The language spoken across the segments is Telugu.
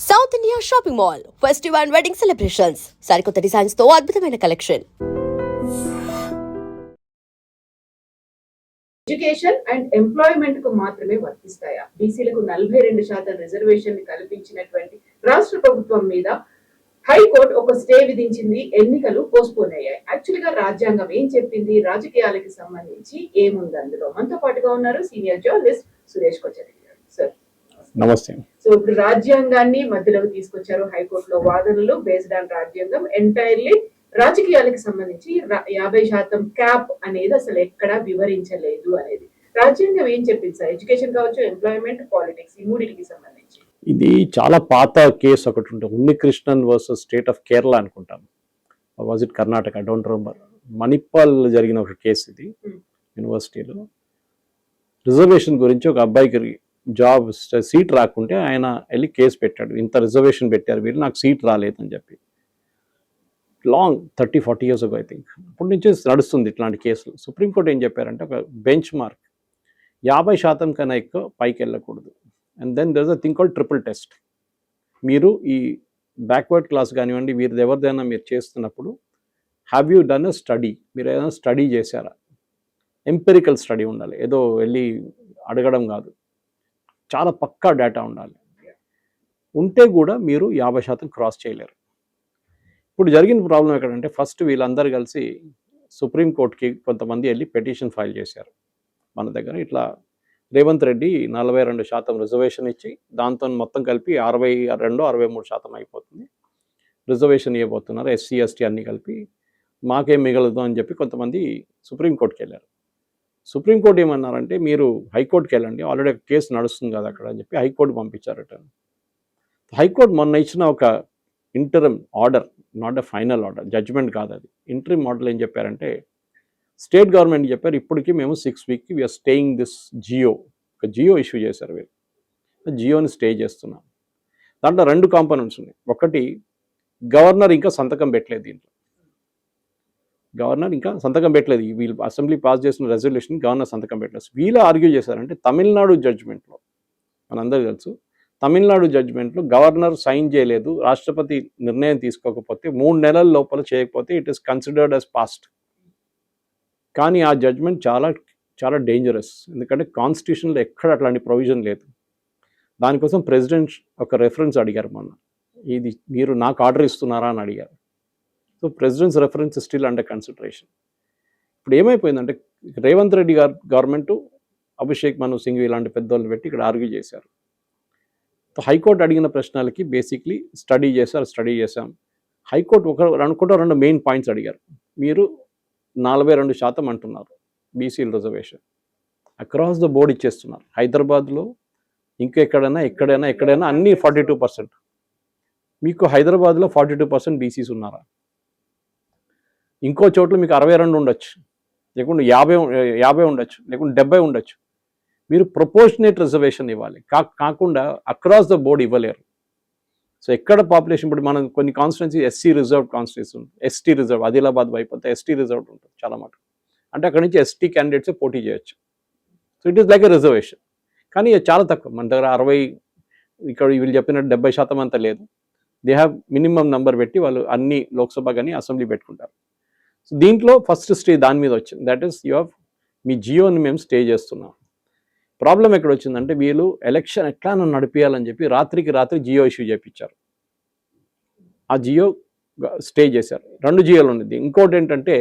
South India shopping mall festive and wedding celebrations సరికొత్త డిజైన్స్ తో అద్భుతమైన కలెక్షన్. ఎడ్యుకేషన్ అండ్ ఎంప్లాయ్మెంట్ కు మాత్రమే వర్తిస్తాయా? బీసీలకు 42% రిజర్వేషన్ కల్పించినటువంటి రాష్ట్ర ప్రభుత్వం మీద హైకోర్టు ఒక స్టే విధించింది. ఎన్నికలు పోస్ట్పోన్ అయ్యాయి. యాక్చువల్ గా రాజ్యాంగం ఏం చెప్పింది, రాజకీయాలకు సంబంధించి ఏముంది అందులో? మనతో పాటుగా ఉన్నారు సీనియర్ జర్నలిస్ట్ సురేష్ కొచ్చారి గారు. సార్ నమస్తే. సో ఇప్పుడు రాజ్యాంగాన్ని మధ్యలోకి తీసుకొచ్చారు. హైకోర్టులో వాదనలు బేస్డ్ ఆన్ రాజ్యాంగం ఎంటైర్లీ రాజకీయాలకు సంబంధించి 50% క్యాప్ అనేది అసలు ఎక్కడా వివరించలేదు అనేది. రాజ్యాంగం ఏం చెప్పింది సార్? ఎడ్యుకేషన్ కావచ్చు, ఎంప్లాయ్మెంట్, పాలిటిక్స్, ఈ మూడింటికి సంబంధించి. ఇది చాలా పాత కేసు ఒకటి ఉంటుంది, Unnikrishnan versus state of Kerala అనుకుంటాం. Was it Karnataka, don't remember. Manipal జరిగిన ఒక కేసు ఇది. యూనివర్సిటీలో రిజర్వేషన్ గురించి ఒక అబ్బాయికి జాబ్ సీట్ రాకుంటే ఆయన వెళ్ళి కేసు పెట్టాడు. ఇంత రిజర్వేషన్ పెట్టారు వీళ్ళు, నాకు సీట్ రాలేదని చెప్పి. Long 30-40 years ago I think. అప్పటి నుంచి నడుస్తుంది ఇట్లాంటి కేసులు. సుప్రీంకోర్టు ఏం చెప్పారంటే ఒక బెంచ్ మార్క్ 50% కన్నా ఎక్కువ పైకి వెళ్ళకూడదు. And then there is a thing called triple test. మీరు ఈ బ్యాక్వర్డ్ క్లాస్ కానివ్వండి, వీరిది ఎవరిదైనా మీరు చేస్తున్నప్పుడు have you done a study, మీరు ఏదైనా స్టడీ చేశారా? ఎంపెరికల్ స్టడీ ఉండాలి, ఏదో వెళ్ళి అడగడం కాదు. చాలా పక్కా డేటా ఉండాలి. ఉంటే కూడా మీరు 50% క్రాస్ చేయలేరు. ఇప్పుడు జరిగిన ప్రాబ్లం ఎక్కడంటే, ఫస్ట్ వీళ్ళందరూ కలిసి సుప్రీంకోర్టుకి కొంతమంది వెళ్ళి పిటిషన్ ఫైల్ చేశారు. మన దగ్గర ఇట్లా రేవంత్ రెడ్డి 42% రిజర్వేషన్ ఇచ్చి దాంతో మొత్తం కలిపి 62-63% అయిపోతుంది, రిజర్వేషన్ ఇవ్వబోతున్నారు ఎస్సీ ఎస్టీ అన్నీ కలిపి, మాకేం మిగలదు అని చెప్పి కొంతమంది సుప్రీంకోర్టుకి వెళ్ళారు. సుప్రీంకోర్టు ఏమన్నారంటే, మీరు హైకోర్టుకి వెళ్ళండి, ఆల్రెడీ కేసు నడుస్తుంది కదా అక్కడ అని చెప్పి హైకోర్టు పంపించారట. హైకోర్టు మొన్న ఇచ్చిన ఒక interim order, not a final order, judgment కాదు అది, ఇంటరిమ్ ఆర్డర్ ఏం చెప్పారంటే, స్టేట్ గవర్నమెంట్ చెప్పారు ఇప్పటికీ మేము 6 weeks we are staying this GO. ఒక జియో ఇష్యూ చేశారు వీళ్ళు, జియోని స్టే చేస్తున్నాం. దాంట్లో 2 కాంపోనెంట్స్ ఉన్నాయి. ఒకటి, గవర్నర్ ఇంకా సంతకం పెట్టలేదు, దీంట్లో గవర్నర్ ఇంకా సంతకం పెట్టలేదు. వీళ్ళు అసెంబ్లీ పాస్ చేసిన రెజల్యూషన్ గవర్నర్ సంతకం పెట్టలేదు. వీళ్ళు ఆర్గ్యూ చేశారంటే, తమిళనాడు జడ్జ్మెంట్లో మనందరికీ తెలుసు, తమిళనాడు జడ్జ్మెంట్లో గవర్నర్ సైన్ చేయలేదు, రాష్ట్రపతి నిర్ణయం తీసుకోకపోతే 3 నెలల లోపల చేయకపోతే it is considered as past. కానీ ఆ జడ్జ్మెంట్ చాలా చాలా డేంజరస్, ఎందుకంటే కాన్స్టిట్యూషన్లో ఎక్కడ అట్లాంటి ప్రొవిజన్ లేదు. దానికోసం ప్రెసిడెంట్ ఒక రెఫరెన్స్ అడిగారు మొన్న, ఇది మీరు నాకు ఆర్డర్ ఇస్తున్నారా అని అడిగారు. So president's reference still under consideration. ఇప్పుడు ఏమైపోయిందంటే, రేవంత్ రెడ్డి గారు గవర్నమెంట్ అభిషేక్ మను సింఘ్వి ఇలాంటి పెద్దోళ్ళు పెట్టి ఇక్కడ ఆర్గ్యూ చేశారు. హైకోర్టు అడిగిన ప్రశ్నలకి బేసిక్లీ స్టడీ చేశాం. హైకోర్టు రెండు మెయిన్ పాయింట్స్ అడిగారు. మీరు 42% అంటున్నారు బీసీల రిజర్వేషన్, అక్రాస్ ద బోర్డ్ ఇచ్చేస్తున్నారు. హైదరాబాద్లో ఇంకా ఎక్కడైనా అన్నీ 42%. మీకు హైదరాబాద్లో 42% బీసీస్ ఉన్నారా? ఇంకో చోట్ల మీకు 62 ఉండొచ్చు, లేకుంటే 50 ఉండొచ్చు, లేకుంటే 70 ఉండొచ్చు. మీరు ప్రపోర్షనేట్ రిజర్వేషన్ ఇవ్వాలి, కాకుండా అక్రాస్ ద బోర్డ్ ఇవ్వలేరు. సో ఎక్కడ పాపులేషన్, ఇప్పుడు మనం కొన్ని కాన్స్టిట్యున్సీ ఎస్సీ రిజర్వ్ కాన్స్టిట్యున్సీ ఉంది, ఎస్టీ రిజర్వ్, ఆదిలాబాద్ అయిపోతే ఎస్టీ రిజర్వ్ ఉంటుంది చాలా మటుకు. అంటే అక్కడ నుంచి ఎస్టీ క్యాండిడేట్సే పోటీ చేయొచ్చు. So it is like a reservation. కానీ చాలా తక్కువ, మన దగ్గర 60, ఇక్కడ వీళ్ళు చెప్పినట్టు 70% అంతా లేదు. దే హ్యావ్ మినిమం నెంబర్ పెట్టి వాళ్ళు అన్ని లోక్సభ కానీ అసెంబ్లీ పెట్టుకుంటారు. సో దీంట్లో ఫస్ట్ స్టే దాని మీద వచ్చింది, దట్ ఈస్ మీ జియోని మేము స్టే చేస్తున్నాం. ప్రాబ్లం ఎక్కడ వచ్చిందంటే, వీళ్ళు ఎలక్షన్ ఎట్లా నడిపించాలని చెప్పి రాత్రికి రాత్రి జియో ఇష్యూ చేయించారు. ఆ జియో స్టే చేశారు. 2 జియోలు ఉండేది. ఇంకోటి ఏంటంటే,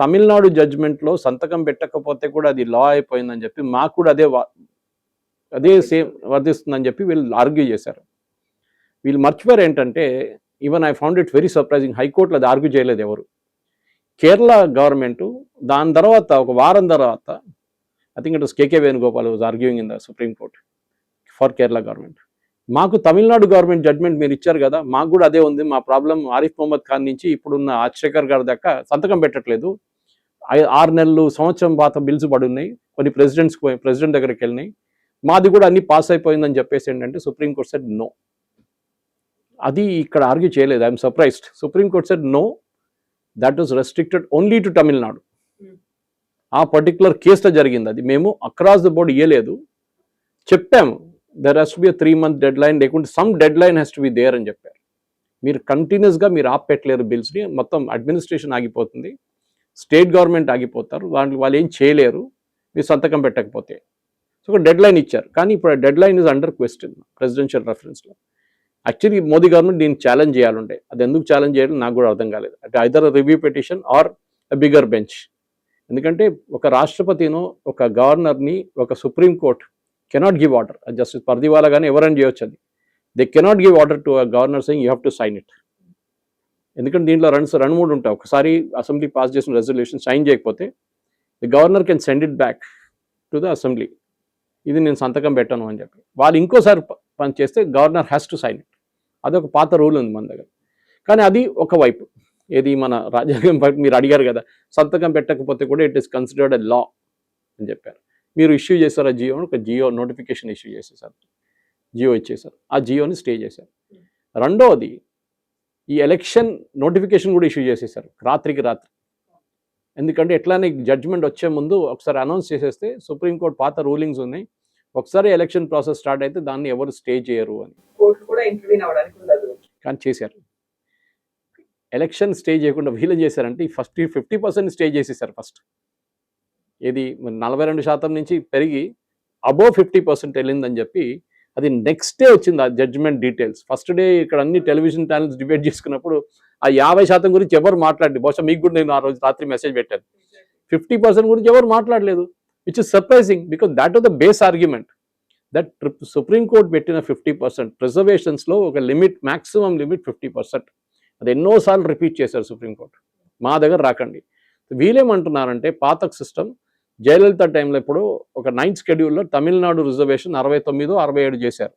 తమిళనాడు జడ్జ్మెంట్లో సంతకం పెట్టకపోతే కూడా అది లా అయిపోయిందని చెప్పి మాకు కూడా అదే సేమ్ వర్తిస్తుందని చెప్పి వీళ్ళు ఆర్గ్యూ చేశారు. వీళ్ళు మర్చిపోయారు ఏంటంటే, even I found it very surprising, హైకోర్టులో అది ఆర్గ్యూ చేయలేదు ఎవరు. కేరళ గవర్నమెంటు దాని తర్వాత ఒక వారం తర్వాత, I think it was KK Venugopal who was arguing in the Supreme Court for Kerala government. మాకు తమిళనాడు గవర్నమెంట్ జడ్జ్మెంట్ మీరు ఇచ్చారు కదా, మాకు కూడా అదే ఉంది. మా ప్రాబ్లం ఆరిఫ్ మొహమ్మద్ ఖాన్ నుంచి ఇప్పుడున్న ఆశ్రేకర్ గారి దాకా సంతకం పెట్టట్లేదు. 6 నెలలు సంవత్సరం పాత బిల్స్ పడి ఉన్నాయి, కొన్ని ప్రెసిడెంట్ దగ్గరికి వెళ్ళినాయి, మాది కూడా అన్ని పాస్ అయిపోయిందని చెప్పేసి ఏంటంటే సుప్రీంకోర్టు సెడ్ నో. అది ఇక్కడ ఆర్గ్యూ చేయలేదు. I'm surprised. Supreme court said no, that was restricted only to Tamil Nadu. ఆ పర్టికులర్ కేసులో జరిగింది అది. మేము అక్రాస్ ద బోర్డ్ ఇవ్వలేదు, చెప్పాము there has to be 3 month deadline, లేకుంటే some deadline has to be there అని చెప్పారు. మీరు కంటిన్యూస్గా మీరు ఆపెట్టలేరు బిల్స్ని, మొత్తం అడ్మినిస్ట్రేషన్ ఆగిపోతుంది, స్టేట్ గవర్నమెంట్ ఆగిపోతారు, వాళ్ళు ఏం చేయలేరు మీరు సంతకం పెట్టకపోతే. సో ఒక డెడ్ లైన్ ఇచ్చారు. కానీ ఇప్పుడు deadline is under question presidential రెఫరెన్స్లో. యాక్చువల్లీ మోదీ గవర్నమెంట్ దీన్ని ఛాలెంజ్ చేయాలంటే అది ఎందుకు ఛాలెంజ్ చేయాలి నాకు కూడా అర్థం కాలేదు. అంటే either review petition or a bigger bench. ఎందుకంటే ఒక రాష్ట్రపతినో ఒక గవర్నర్ని ఒక supreme court cannot give order. Justice Pardiwala కానీ ఎవరైనా చేయొచ్చు అది. They cannot give order to a governor saying you have to sign it. ఎందుకంటే దీంట్లో రెండు మూడు ఉంటాయి. ఒకసారి అసెంబ్లీ పాస్ చేసిన రెజల్యూషన్ సైన్ చేయకపోతే the governor can send it back to the assembly, ఇది నేను సంతకం పెట్టను అని చెప్పి. వాళ్ళు ఇంకోసారి పని చేస్తే governor has to sign it. అదొక పాత రూల్ ఉంది మన దగ్గర. కానీ అది ఒకవైపు ఏది మన రాజ్యాంగం మీరు అడిగారు కదా, సంతకం పెట్టకపోతే కూడా ఇట్ ఈస్ కన్సిడర్డ్ ఎ లా అని చెప్పారు. మీరు ఇష్యూ చేశారు ఆ జియో, ఒక జియో నోటిఫికేషన్ ఇష్యూ చేసేసారు, జియో ఇచ్చేసారు, ఆ జియోని స్టే చేశారు. రెండవది ఈ ఎలక్షన్ నోటిఫికేషన్ కూడా ఇష్యూ చేసేసారు రాత్రికి రాత్రి. ఎందుకంటే ఎట్లానే జడ్జ్మెంట్ వచ్చే ముందు ఒకసారి అనౌన్స్ చేసేస్తే సుప్రీంకోర్టు పాత రూలింగ్స్ ఉన్నాయి, ఒకసారి ఎలక్షన్ ప్రాసెస్ స్టార్ట్ అయితే దాన్ని ఎవరు స్టే చేయరు అని. కానీ చేశారు. ఎలక్షన్ స్టే చేయకుండా వీళ్ళు చేశారంటే ఈ ఫస్ట్ 50% స్టే చేసేసారు. ఫస్ట్ ఇది 42% నుంచి పెరిగి అబోవ్ 50% వెళ్ళిందని చెప్పి అది నెక్స్ట్ డే వచ్చింది ఆ జడ్జ్మెంట్ డీటెయిల్స్. ఫస్ట్ డే ఇక్కడ అన్ని టెలివిజన్ ఛానల్స్ డిబేట్ చేసుకున్నప్పుడు ఆ 50% గురించి ఎవరు మాట్లాడలేదు. బహుశా మీకు కూడా నేను ఆ రోజు రాత్రి మెసేజ్ పెట్టాను. 50% గురించి ఎవరు మాట్లాడలేదు, which is surprising because that was the base argument that supreme court పెట్టిన 50% రిజర్వేషన్స్లో ఒక లిమిట్, మ్యాక్సిమం లిమిట్ 50%. అది ఎన్నోసార్లు రిపీట్ చేశారు సుప్రీంకోర్టు. మా దగ్గర రాకండి. వీళ్ళేమంటున్నారంటే పాత సిస్టమ్ జయలలిత టైంలో ఇప్పుడు ఒక 9th షెడ్యూల్లో తమిళనాడు రిజర్వేషన్ 69, 67 చేశారు.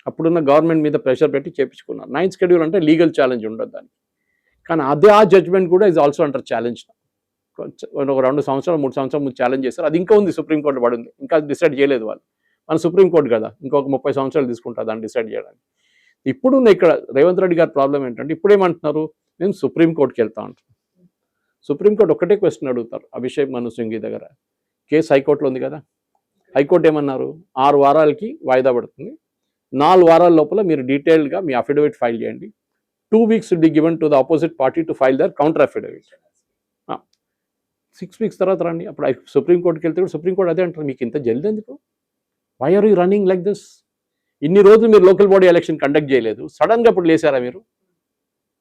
అప్పుడున్న గవర్నమెంట్ మీద ప్రెషర్ పెట్టి చేపించుకున్నారు. 9th షెడ్యూల్ అంటే లీగల్ ఛాలెంజ్ ఉండదు దానికి. కానీ అదే ఆ జడ్జ్మెంట్ కూడా ఇస్ ఆల్సో అండర్ ఛాలెంజ్. ఒక 2 సంవత్సరాలు 3 సంవత్సరాలు ముందు ఛాలెంజ్ చేశారు. అది ఇంకా ఉంది, సుప్రీంకోర్టు పడింది, ఇంకా డిసైడ్ చేయలేదు వాళ్ళు. మన సుప్రీంకోర్టు కదా, ఇంకొక 30 సంవత్సరాలు తీసుకుంటారు దాన్ని డిసైడ్ చేయడానికి. ఇప్పుడు ఇక్కడ రేవంత్ రెడ్డి గారి ప్రాబ్లం ఏంటంటే ఇప్పుడు ఏమంటున్నారు, మేము సుప్రీంకోర్టుకి వెళ్తా అంటున్నాం. సుప్రీంకోర్టు ఒకటే క్వశ్చన్ అడుగుతారు అభిషేక్ మను సింఘ్వి దగ్గర. కేసు హైకోర్టులో ఉంది కదా, హైకోర్టు ఏమన్నారు, 6 వారాలకి వాయిదా పడుతుంది, 4 వారాల లోపల మీరు డీటెయిల్డ్గా మీ అఫిడవిట్ ఫైల్ చేయండి. 2 weeks the given to the opposite party to file their counter affidavit. 6 weeks తర్వాత రండి. అప్పుడు సుప్రీంకోర్టుకి వెళ్తే కూడా సుప్రీంకోర్టు అదే అంటారు, మీకు ఇంత జల్ది ఎందుకు, why are you running like this, ఇన్ని రోజులు మీరు లోకల్ బాడీ ఎలక్షన్ కండక్ట్ చేయలేదు, సడన్గా ఇప్పుడు లేసారా మీరు,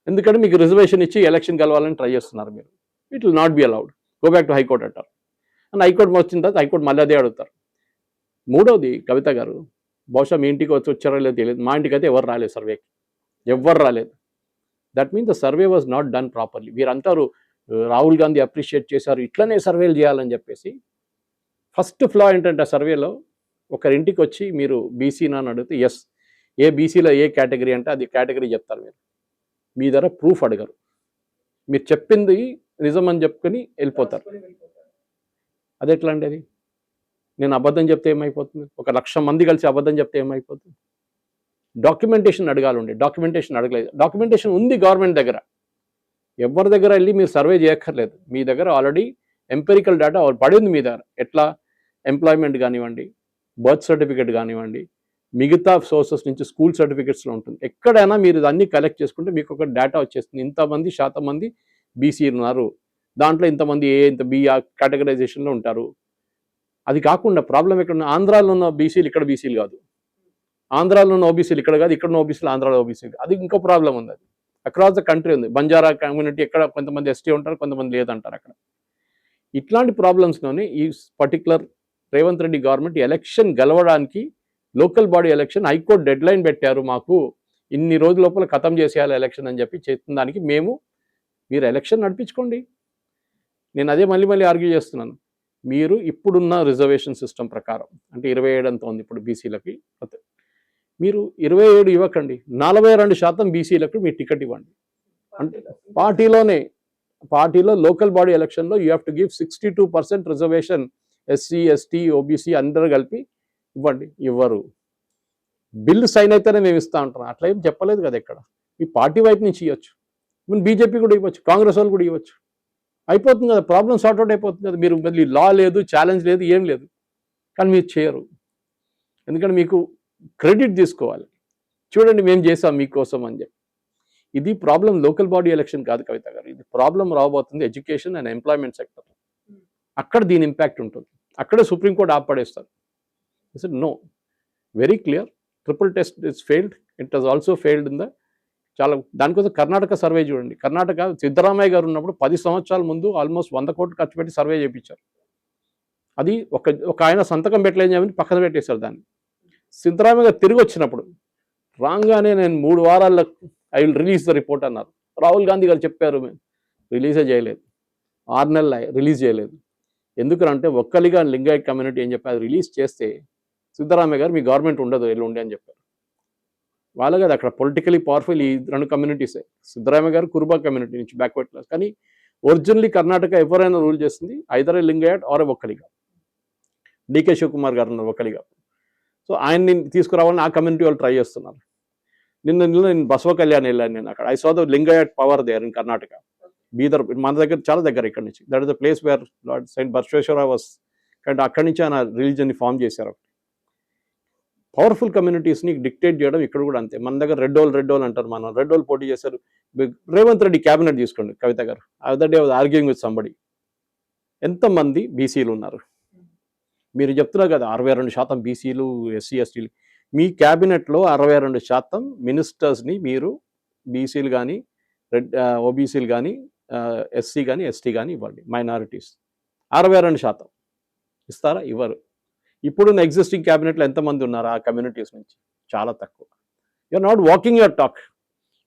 ఎందుకంటే మీకు రిజర్వేషన్ ఇచ్చి ఎలక్షన్ కలవాలని ట్రై చేస్తున్నారు మీరు, it will not be allowed, go back to high court అంటారు. అండ్ హైకోర్టు వచ్చిన తర్వాత హైకోర్టు మళ్ళీ అదే అడుగుతారు. మూడవది కవిత గారు, బహుశా మీ ఇంటికి వచ్చారో లేదో తెలియదు, మా ఇంటికి అయితే ఎవరు రాలేదు సర్వేకి, ఎవ్వరు రాలేదు. That means the survey was not done properly. వీరంటారు రాహుల్ గాంధీ అప్రిషియేట్ చేశారు, ఇట్లనే సర్వేలు చేయాలని చెప్పేసి. ఫస్ట్ ఫ్లా ఏంటంటే సర్వేలో ఒకరింటికి వచ్చి మీరు బీసీనా అని అడిగితే ఎస్, ఏ బీసీలో ఏ కేటగిరీ అంటే అది కేటగిరీ చెప్తారు మీరు, మీ దగ్గర ప్రూఫ్ అడగరు, మీరు చెప్పింది నిజం అని చెప్పుకొని వెళ్ళిపోతారు. అది ఎట్లా అండి, అది నేను అబద్ధం చెప్తే ఏమైపోతుంది, 1,00,000 మంది కలిసి అబద్ధం చెప్తే ఏమైపోతుంది. డాక్యుమెంటేషన్ అడగాలి ఉండే, డాక్యుమెంటేషన్ అడగలేదు. డాక్యుమెంటేషన్ ఉంది గవర్నమెంట్ దగ్గర, ఎవరి దగ్గర వెళ్ళి మీరు సర్వే చేయక్కర్లేదు, మీ దగ్గర ఆల్రెడీ ఎంపెరికల్ డేటా పడింది మీ దగ్గర. ఎట్లా, ఎంప్లాయ్మెంట్ కానివ్వండి, బర్త్ సర్టిఫికేట్ కానివ్వండి, మిగతా సోర్సెస్ నుంచి స్కూల్ సర్టిఫికేట్స్లో ఉంటుంది. ఎక్కడైనా మీరు దాన్ని కలెక్ట్ చేసుకుంటే మీకు ఒక డేటా వచ్చేస్తుంది, ఇంతమంది శాతం మంది బీసీ ఉన్నారు, దాంట్లో ఇంతమంది ఇంత బి కేటగరైజేషన్లో ఉంటారు. అది కాకుండా ప్రాబ్లం ఎక్కడ, ఆంధ్రాలో ఉన్న బీసీలు ఇక్కడ బీసీలు కాదు, ఆంధ్రాలో ఉన్న ఓబీసీలు ఇక్కడ కాదు, ఇక్కడ ఉన్న ఓబీసీలు ఆంధ్రాలో ఓబీసీలు, అది ఇంకో ప్రాబ్లం ఉంది. అది అక్రాస్ ద కంట్రీ ఉంది. బంజారా కమ్యూనిటీ ఎక్కడ కొంతమంది ఎస్టీ ఉంటారు, కొంతమంది లేదంటారు అక్కడ. ఇట్లాంటి ప్రాబ్లమ్స్లోనే ఈ particular Revanth Reddy government election గెలవడానికి local body election high court deadline పెట్టారు, మాకు ఇన్ని రోజుల లోపల ఖతం చేసేయాలి ఎలక్షన్ అని చెప్పి చేస్తున్న దానికి మీరు ఎలక్షన్ నడిపించుకోండి. నేను అదే మళ్ళీ ఆర్గ్యూ చేస్తున్నాను. మీరు ఇప్పుడున్న రిజర్వేషన్ సిస్టమ్ ప్రకారం అంటే 27 అంత ఉంది ఇప్పుడు బీసీలకి, మీరు 27 ఇవ్వకండి, 42% బీసీలకు మీరు టికెట్ ఇవ్వండి. అంటే పార్టీలో లోకల్ బాడీ ఎలక్షన్లో you have to give 62% reservation, SC ST OBC అందరూ కలిపి ఇవ్వండి. ఇవ్వరు, బిల్లు సైన్ అయితేనే మేము ఇస్తా అంటున్నాం, అట్లా ఏం చెప్పలేదు కదా ఎక్కడ. మీ పార్టీ వైపు నుంచి ఇవ్వచ్చు, ఈవెన్ బీజేపీ కూడా ఇవ్వచ్చు, కాంగ్రెస్ వాళ్ళు కూడా ఇవ్వచ్చు, అయిపోతుంది కదా, ప్రాబ్లం సార్ట్అవుట్ అయిపోతుంది కదా. మీరు మళ్ళీ లా లేదు, ఛాలెంజ్ లేదు, ఏం లేదు, కానీ మీరు చేయరు. ఎందుకంటే మీకు క్రెడిట్ తీసుకోవాలి, చూడండి మేము చేసాం మీకోసం అని చెప్పి. ఇది ప్రాబ్లం లోకల్ బాడీ ఎలక్షన్ కాదు కవిత గారు, ఇది ప్రాబ్లం రాబోతుంది ఎడ్యుకేషన్ అండ్ ఎంప్లాయ్మెంట్ సెక్టర్. అక్కడ దీని ఇంపాక్ట్ ఉంటుంది, అక్కడే సుప్రీంకోర్టు ఆపడేస్తారు. No, very clear, triple test is failed, it has also failed in the చాలా. దానికోసం కర్ణాటక సర్వే చూడండి, కర్ణాటక సిద్ధరామయ్య గారు ఉన్నప్పుడు 10 సంవత్సరాల ముందు ఆల్మోస్ట్ 100 కోట్లు ఖర్చు పెట్టి సర్వే చేయించారు. అది ఒక ఆయన సంతకం పెట్టలేని చెప్పి పక్కన పెట్టేశారు దాన్ని. సిద్ధరామయ్య గారు తిరిగి వచ్చినప్పుడు రాగానే నేను 3 వారాల్లో I will release the report అన్నారు. రాహుల్ గాంధీ గారు చెప్పారు, మేము రిలీజే చేయలేదు, 6 నెలలు రిలీజ్ చేయలేదు. ఎందుకంటే ఒక్కలిగా లింగాయత్ కమ్యూనిటీ ఏం చెప్పారు, రిలీజ్ చేస్తే సిద్ధరామయ్య గారు మీ గవర్నమెంట్ ఉండదు ఎల్లుండి అని చెప్పారు. వాళ్ళ కదా అక్కడ పొలిటికలీ పవర్ఫుల్ ఈ 2 కమ్యూనిటీసే, సిద్ధరామయ్య గారు కురుబా కమ్యూనిటీ నుంచి బ్యాక్వర్డ్ క్లాస్. కానీ ఒరిజినల్లీ కర్ణాటక ఎవరైనా రూల్ చేస్తుంది ఐదర్ లింగాయట్ ఆర్ ఒక్కలిగా. డికే శివకుమార్ గారు ఉన్నారు ఒక్కలిగా. సో ఆయన్ని తీసుకురావాలని ఆ కమ్యూనిటీ వాళ్ళు ట్రై చేస్తున్నారు. నేను బసవ కళ్యాణ్ వెళ్ళాను, నేను అక్కడ I saw the Lingayat power there in Karnataka. Bidar మన దగ్గర చాలా దగ్గర ఇక్కడ నుంచి, that is the place where lord saint Basaveshwara was. అంటే అక్కడి నుంచి ఆయన రిలీజన్ని ఫామ్ చేశారు. పవర్ఫుల్ కమ్యూనిటీస్ని డిక్టేట్ చేయడం ఇక్కడ కూడా అంతే. మన దగ్గర రెడ్ హోల్ అంటారు, మనం రెడ్ హోల్ పోటీ చేశారు. రేవంత్ రెడ్డి క్యాబినెట్ తీసుకోండి కవిత గారు, other day was arguing with somebody. ఎంతమంది బీసీలు ఉన్నారు మీరు చెప్తున్నారు కదా, 62% బీసీలు, ఎస్సీ ఎస్టీలు. మీ క్యాబినెట్లో 62% మినిస్టర్స్ని మీరు బీసీలు కానీ, ఓబీసీలు కానీ, ఎస్సీ కానీ, ఎస్టీ కానీ ఇవ్వండి. మైనారిటీస్ 62% ఇస్తారా? ఇవ్వరు. ఇప్పుడున్న ఎగ్జిస్టింగ్ క్యాబినెట్లో ఎంతమంది ఉన్నారు ఆ కమ్యూనిటీస్ నుంచి? చాలా తక్కువ. You are not walking your talk.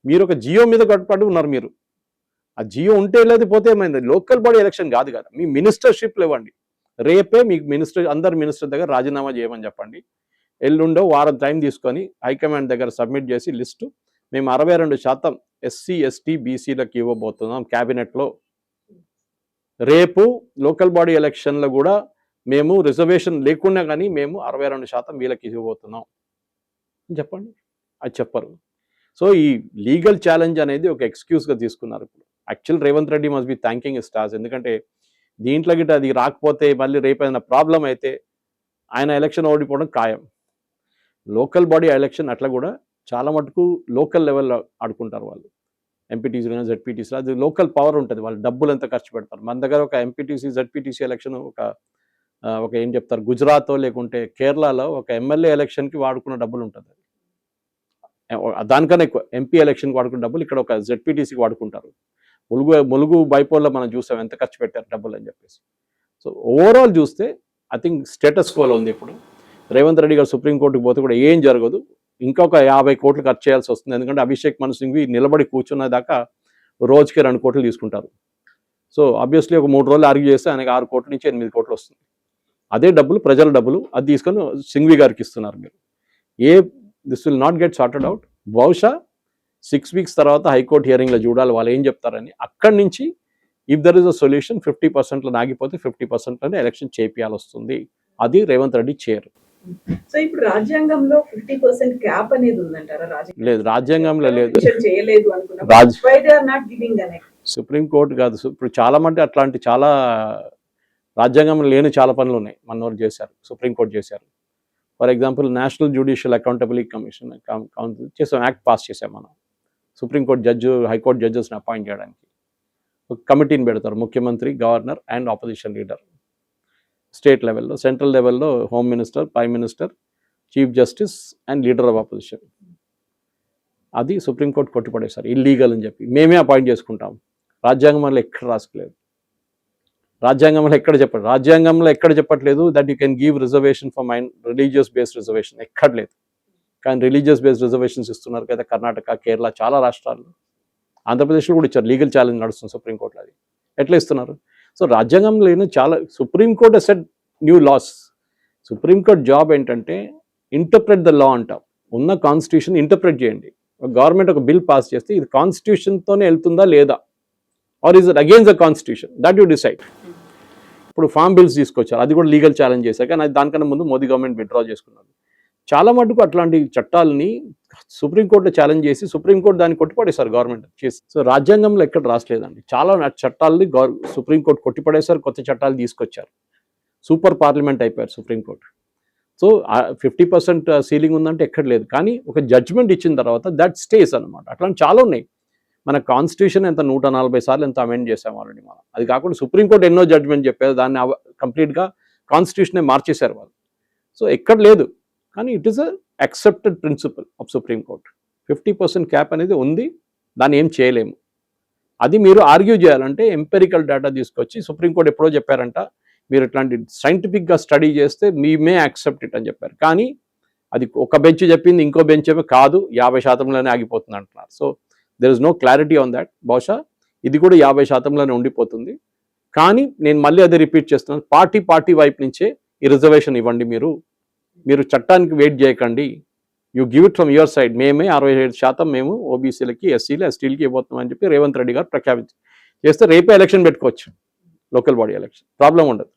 మీరు ఒక జియో మీద కట్టుబడి ఉన్నారు. మీరు ఆ జియో ఉంటే లేదు, పోతే ఏమైంది? లోకల్ బాడీ ఎలక్షన్ కాదు కదా, మీ మినిస్టర్షిప్లు ఇవ్వండి. రేపే మీకు అందరు మినిస్టర్ దగ్గర రాజీనామా చేయమని చెప్పండి. ఎల్లుండో వారం టైం తీసుకొని హైకమాండ్ దగ్గర సబ్మిట్ చేసి లిస్టు, మేము 62% ఎస్సీ ఎస్టీ బీసీలకు ఇవ్వబోతున్నాం క్యాబినెట్లో. రేపు లోకల్ బాడీ ఎలక్షన్లో కూడా మేము రిజర్వేషన్ లేకుండా కానీ మేము 62% వీళ్ళకి ఇవ్వబోతున్నాం అని చెప్పండి. అది చెప్పరు. సో ఈ లీగల్ ఛాలెంజ్ అనేది ఒక ఎక్స్క్యూజ్గా తీసుకున్నారు. ఇప్పుడు actual Revanth Reddy must be thanking stars. ఎందుకంటే దీంట్లో గిట్ట అది రాకపోతే మళ్ళీ రేపు ఏదైనా ప్రాబ్లం అయితే ఆయన ఎలక్షన్ ఓడిపోవడం ఖాయం. లోకల్ బాడీ ఎలక్షన్ అట్లా కూడా చాలా మటుకు లోకల్ లెవెల్లో ఆడుకుంటారు వాళ్ళు. ఎంపీటీసీ కానీ జెడ్పీటీసీ, అది లోకల్ పవర్ ఉంటుంది, వాళ్ళు డబ్బులు ఎంత ఖర్చు పెడతారు. మన దగ్గర ఒక ఎంపీటీసీ జెడ్పీటీసీ ఎలక్షన్ ఒక ఏం చెప్తారు, గుజరాత్ లేకుంటే కేరళలో ఒక ఎమ్మెల్యే ఎలక్షన్కి వాడుకున్న డబ్బులు ఉంటుంది. దానికన్నా ఎక్కువ ఎంపీ ఎలక్షన్కి వాడుకున్న డబ్బులు ఇక్కడ ఒక జెడ్పీటీసీకి వాడుకుంటారు. ములుగు బైపోల్లో మనం చూసాం ఎంత ఖర్చు పెట్టారు డబ్బులు అని చెప్పేసి. సో ఓవరాల్ చూస్తే ఐ థింక్ స్టేటస్ కోలో ఉంది. ఇప్పుడు రేవంత్ రెడ్డి గారు సుప్రీంకోర్టుకు పోతే కూడా ఏం జరగదు, ఇంకొక 50 కోట్లు ఖర్చు చేయాల్సి వస్తుంది. ఎందుకంటే అభిషేక్ మను సింఘ్వి నిలబడి కూర్చున్న దాకా రోజుకి 2 కోట్లు తీసుకుంటారు. సో ఆబ్వియస్లీ ఒక 3 రోజులు ఆర్గ్యూ చేస్తే ఆయనకి 6 కోట్ల నుంచి 8 కోట్లు వస్తుంది. అదే డబ్బులు ప్రజల డబ్బులు, అది తీసుకొని సింఘ్వి గారికి ఇస్తున్నారు మీరు. This will not get sorted out. బహుశా 6 వీక్స్ తర్వాత హైకోర్టు హియరింగ్లో చూడాలి వాళ్ళు ఏం చెప్తారని. అక్కడి నుంచి if there is a solution 50%లో నాగిపోతే 50%లోనే ఎలక్షన్ చేపియాల్సి వస్తుంది. అది రేవంత్ రెడ్డి చేయరు. సో ఇప్పుడు రాజ్యాంగంలో 50% క్యాప్ అనేది ఉందంటారా? లేదు, రాజ్యాంగంలో లేదు. చేయలేదు సుప్రీంకోర్టు కాదు. ఇప్పుడు చాలా మంది అట్లాంటి చాలా రాజ్యాంగంలో లేని చాలా పనులు ఉన్నాయి, మనోళ్ళు చేశారు, సుప్రీంకోర్టు చేశారు. For example national judicial accountability commission చేసాం, యాక్ట్ పాస్ చేసాం మనం. సుప్రీంకోర్టు జడ్జి, హైకోర్టు జడ్జెస్ని అపాయింట్ చేయడానికి ఒక కమిటీని పెడతారు, ముఖ్యమంత్రి, governor and opposition leader. State లెవెల్లో, సెంట్రల్ లెవెల్లో home minister, prime minister, chief justice and leader of opposition. అది సుప్రీంకోర్టు కొట్టుపడేశారు ఇల్లీగల్ అని చెప్పి. మేమే అపాయింట్ చేసుకుంటాం. రాజ్యాంగంలో ఎక్కడ రాసుకోలేదు, రాజ్యాంగంలో ఎక్కడ చెప్పట్లేదు that you can give reservation for religious based reservation, ఎక్కడ లేదు. కానీ రిలీజియస్ బేస్డ్ రిజర్వేషన్స్ ఇస్తున్నారు కదా కర్ణాటక, కేరళ, చాలా రాష్ట్రాల్లో. ఆంధ్రప్రదేశ్లో కూడా ఇచ్చారు. లీగల్ ఛాలెంజ్ నడుస్తుంది సుప్రీంకోర్టులో. అది ఎట్లా ఇస్తున్నారు? సో రాజ్యాంగంలో లేని చాలా, supreme court set new laws. Supreme court job ఏంటంటే ఇంటర్ప్రెట్ ద లా అంటాం. ఉన్న కాన్స్టిట్యూషన్ ఇంటర్ప్రెట్ చేయండి. గవర్నమెంట్ ఒక బిల్ పాస్ చేస్తే ఇది కాన్స్టిట్యూషన్తోనే వెళ్తుందా లేదా, or is it against the constitution, that you decide. ఇప్పుడు ఫామ్ బిల్స్ తీసుకొచ్చారు, అది కూడా లీగల్ ఛాలెంజ్ చేశారు. కానీ దానికన్నా ముందు మోదీ గవర్నమెంట్ విత్డ్రా చేసుకున్నారు. చాలా మటుకు అట్లాంటి చట్టాలని సుప్రీంకోర్టులో ఛాలెంజ్ చేసి సుప్రీంకోర్టు దాన్ని కొట్టిపడేశారు గవర్నమెంట్ చేసి. సో రాజ్యాంగంలో ఎక్కడ రాసలేదండి. చాలా చట్టాలని సుప్రీంకోర్టు కొట్టిపడేశారు, కొత్త చట్టాలు తీసుకొచ్చారు. సూపర్ పార్లమెంట్ అయిపోయారు సుప్రీంకోర్టు. సో 50% సీలింగ్ ఉందంటే ఎక్కడ లేదు. కానీ ఒక జడ్జ్మెంట్ ఇచ్చిన తర్వాత దట్ స్టేస్ అనమాట. అట్లాంటి చాలా ఉన్నాయి. మన కాన్స్టిట్యూషన్ ఎంత 140 సార్లు ఎంత అమెండ్ చేసాం ఆల్రెడీ మనం. అది కాకుండా సుప్రీంకోర్టు ఎన్నో జడ్జ్మెంట్ చెప్పారు, దాన్ని కంప్లీట్గా కాన్స్టిట్యూషనే మార్చేశారు వాళ్ళు. సో ఎక్కడ లేదు, కానీ it is a accepted principle of supreme court. 50% cap అనేది ఉంది, దాన్ని ఏం చేయలేము. అది మీరు ఆర్గ్యూ చేయాలంటే ఎంపెరికల్ డేటా తీసుకొచ్చి, సుప్రీంకోర్టు ఎప్పుడో చెప్పారంట, మీరు ఇట్లాంటి సైంటిఫిక్గా స్టడీ చేస్తే మీ మే యాక్సెప్ట్ ఇట్ అని చెప్పారు. కానీ అది ఒక బెంచ్ చెప్పింది, ఇంకో బెంచ్ ఏమో కాదు 50%లోనే ఆగిపోతుంది అంటున్నారు. So there is no clarity on that. బహుశా ఇది కూడా 50%లోనే ఉండిపోతుంది. కానీ నేను మళ్ళీ అదే రిపీట్ చేస్తున్నాను, పార్టీ వైపు నుంచే ఈ రిజర్వేషన్ ఇవ్వండి. మీరు చట్టానికి వెయిట్ చేయకండి, you give it from your side. మేమే 67% మేము ఓబీసీలకి, ఎస్సీలు, ఎస్టీలకి ఇవ్వబోతున్నాం అని చెప్పి రేవంత్ రెడ్డి గారు ప్రఖ్యాపించి చేస్తే రేపే ఎలక్షన్ పెట్టుకోవచ్చు, లోకల్ బాడీ ఎలక్షన్, ప్రాబ్లం ఉండదు.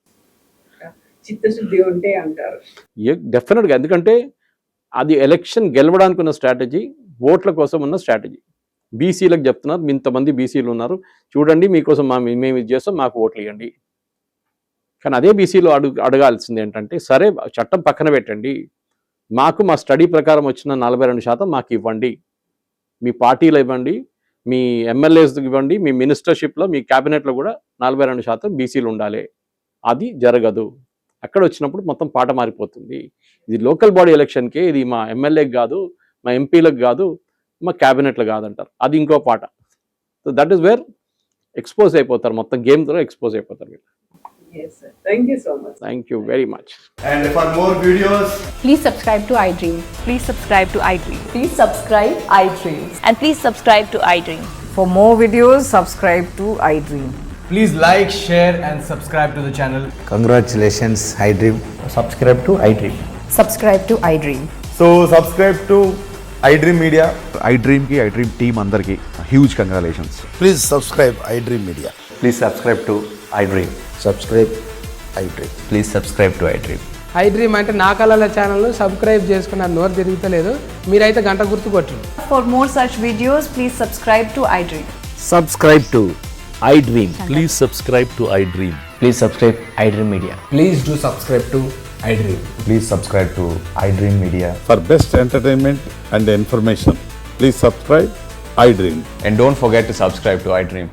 చిత్తశుద్ధి ఉంటే అంటారు. డెఫినెట్గా, ఎందుకంటే అది ఎలక్షన్ గెలవడానికి ఉన్న స్ట్రాటజీ, ఓట్ల కోసం ఉన్న స్ట్రాటజీ. బీసీలకు చెప్తున్నారు, ఇంతమంది బీసీలు ఉన్నారు చూడండి, మీకోసం మేము ఇది చేస్తాం, మాకు ఓట్లు ఇవ్వండి. కానీ అదే బీసీలో అడగాల్సింది ఏంటంటే, సరే చట్టం పక్కన పెట్టండి, మాకు మా స్టడీ ప్రకారం వచ్చిన 42% మాకు ఇవ్వండి, మీ పార్టీలో ఇవ్వండి, మీ ఎమ్మెల్యేస్కి ఇవ్వండి, మీ మినిస్టర్షిప్లో, మీ క్యాబినెట్లో కూడా 42% బీసీలు ఉండాలి. అది జరగదు. అక్కడ వచ్చినప్పుడు మొత్తం పాట మారిపోతుంది. ఇది లోకల్ బాడీ ఎలక్షన్కే, ఇది మా ఎమ్మెల్యేకి కాదు, మా ఎంపీలకు కాదు, మా క్యాబినెట్లు కాదంటారు, అది ఇంకో పాట. So that is where expose అయిపోతారు, మొత్తం గేమ్ ద్వారా ఎక్స్పోజ్ అయిపోతారు వీళ్ళు. Yes, sir. Thank you so much. Thank you very much. And for more videos, Please subscribe to iDream. Please subscribe to iDream. Please subscribe iDream. And please subscribe to iDream. For more videos, subscribe to iDream. please like, share and subscribe to the channel. Congratulations, iDream. Subscribe to iDream. Subscribe to iDream. So subscribe to iDream Media. iDream ki iDream team andarki huge congratulations. Please subscribe iDream Media. Please subscribe to iDream. Subscribe iDream. Please subscribe to iDream. iDream అంటే నా కళల ఛానల్ సబ్స్క్రైబ్ చేసుకున్న నోరు తిరుగుతలేదు, మీరైతే గంట గుర్తు కొట్టండి. For more such videos, please subscribe to iDream. Subscribe to iDream. Please subscribe to iDream. Please subscribe iDream Media. Please do subscribe to iDream. Please subscribe to iDream Media. For best entertainment and information, please subscribe iDream. And don't forget to subscribe to iDream.